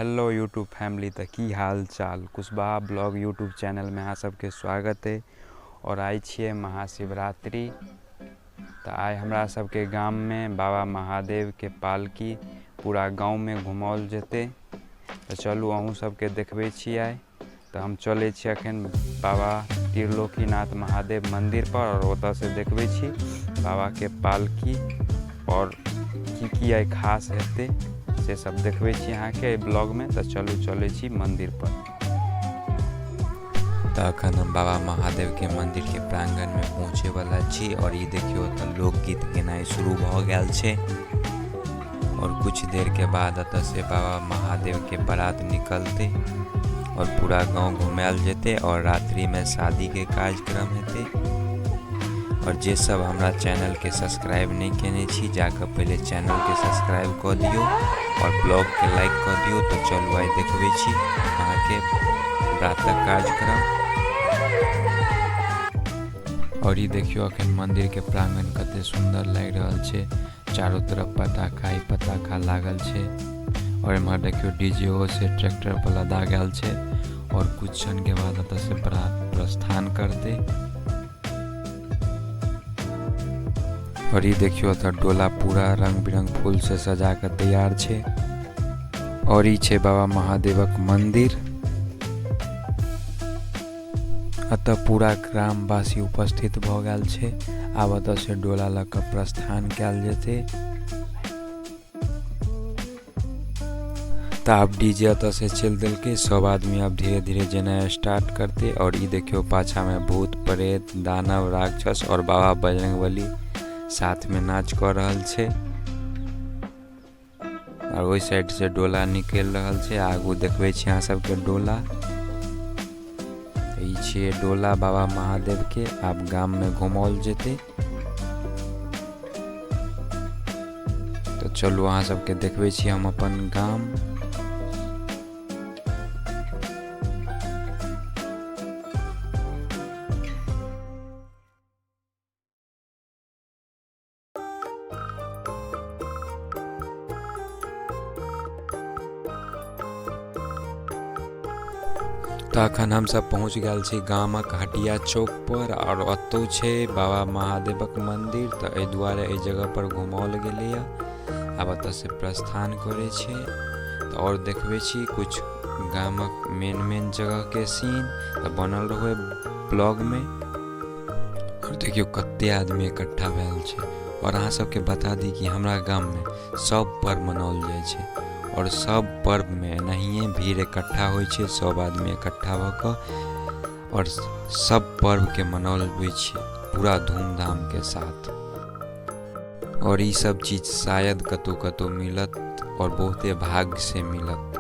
Hello YouTube family, तो की हाल चाल। कुशवाहा ब्लॉग यूट्यूब चैनल में अहाँ सबके स्वागत है। और आइ छिए महाशिवरात्रि, तो आइ हमरा सबके गाम में बाबा महादेव के पालकी पूरा गांव में घुमाओल जेते। तो चलू अहूँ सबके देखबे छी। आइ तो हम चले छी अखन बाबा त्रिलोकीनाथ महादेव मंदिर पर, और ओतऽ से देखबे छी बाबा के पालकी और की आइ खास हेतै से सब देखबे छी अहाँ के ब्लॉग में। तो चलू चले छी मंदिर पर। तो अखन हम बाबा महादेव के मंदिर के प्रांगण में पहुँचे वाला छी। और ये देखियो तो लोकगीत गेनाइ शुरू भ गेल छे। और कुछ देर के बाद अतः से बाबा महादेव के बारात निकलते और पूरा गांव घुमायल जेते और रात्रि में शादी के कार्यक्रम हेते। और जे सब हमरा चैनल के सब्सक्राइब नहीं केने छी, जाकर पहले चैनल के सब्सक्राइब कर दियो और ब्लॉग के लाइक कर दियो। तो चलू आइ देखबे छी अहाँ के रातक कार्यक्रम। और ये देखियो अखन मंदिर के प्रांगण कते सुंदर लग रहल छे। चारों तरफ पताखा ही पताखा लागल छे। और इम्हर देखियो डीजे से ट्रैक्टर पर लदा गेल छे। और कुछ क्षण के बाद अतः से बारात प्रस्थान करते। और ये देखियो तो डोला पूरा रंग बिरंग फूल से सजा कर तैयार छे। और ये छे बाबा महादेवक मंदिर। अतः पूरा ग्रामवासी उपस्थित भ गेल छे। आब अतः से डोला ल क प्रस्थान कैल जेते। तो अब डीजे अतः से चल देलके। सब आदमी अब धीरे धीरे जेना स्टार्ट करते। और ये देखियो पाछा में भूत प्रेत दानव राक्षस और बाबा बजरंगबली साथ में नाच कर रहल छे। और ओई साइड से डोला निकल रहल छे। आगू देखबे छी अहाँ सबके डोला। ई छे डोला बाबा महादेव के आब गाम में घुमाओल जेते। तो चलू अहाँ सबके देखबे छी हम अपन गाम। तो अखन हम सब पहुँच गए छी गामक हटिया चौक पर। और अतौ छे बाबा महादेवक मंदिर। तो एहि दुआरे एहि जगह पर घुमाओल गेले। आब अतः से प्रस्थान करे छे। तो और देखबे छी कुछ गामक मेन जगह के सीन तो बनल रहे ब्लॉग में। और देखियो कते आदमी इकट्ठा भेल छे। और अहाँ सबके बता दी कि हमरा गाम में सब पर्व मनाओल जाय छे। और सब पर्व में एनाहिए भीड़ इकट्ठा होइ छे। सब आदमी इकट्ठा भ क और सब पर्व के मनाबै छी पूरा धूमधाम के साथ। और ये सब चीज शायद कतौ कतौ मिलत और बहुते भाग्य से मिलत।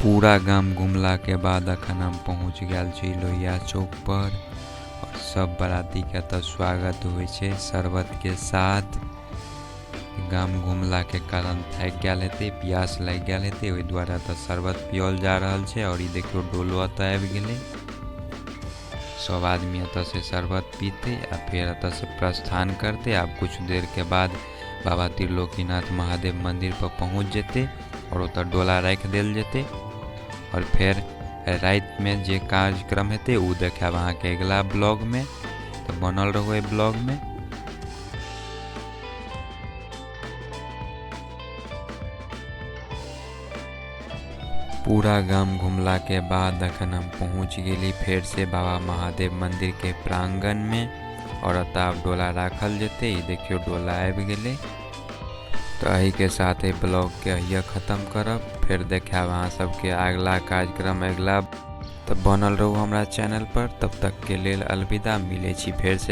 पूरा गाम घुमला के बाद अखन हम पहुँच गए छी लोहिया चौक पर। और सब बराती के तऽ स्वागत होइ छै शरबत के साथ। गाम घुमला के कारण थाकि गेल हेतै, प्यास लागि गेल हेतै, ओहि दुआरे तऽ शरबत पियल जा रहल छै। और ई देखियो डोलो एतऽ आबि गेलै। सब आदमी एतऽ से शरबत पीते आ फिर एतऽ से प्रस्थान करते। आब कुछ देर के बाद बाबा त्रिलोकीनाथ महादेव मंदिर पर पहुँच जेते और ओतऽ डोला राखि देल जेते। और फिर रात में जे कार्यक्रम हेतै उ देखाब अहाँ के अगला ब्लॉग में। तो बनल रहो ए ब्लॉग में। पूरा गांव घुमला के बाद अखन हम पहुँच गेली फिर से बाबा महादेव मंदिर के प्रांगण में। और अतः आब डोला राखल जेते। ई देखियो डोला आबि गेलै। तो एही के साथ ब्लॉग के अहिया खत्म करब। फिर देखाब अहाँ सबके अगला कार्यक्रम अगला। तो बनल रहू हमरा चैनल पर। तब तक के लेल अलविदा। मिलै छी फेर से।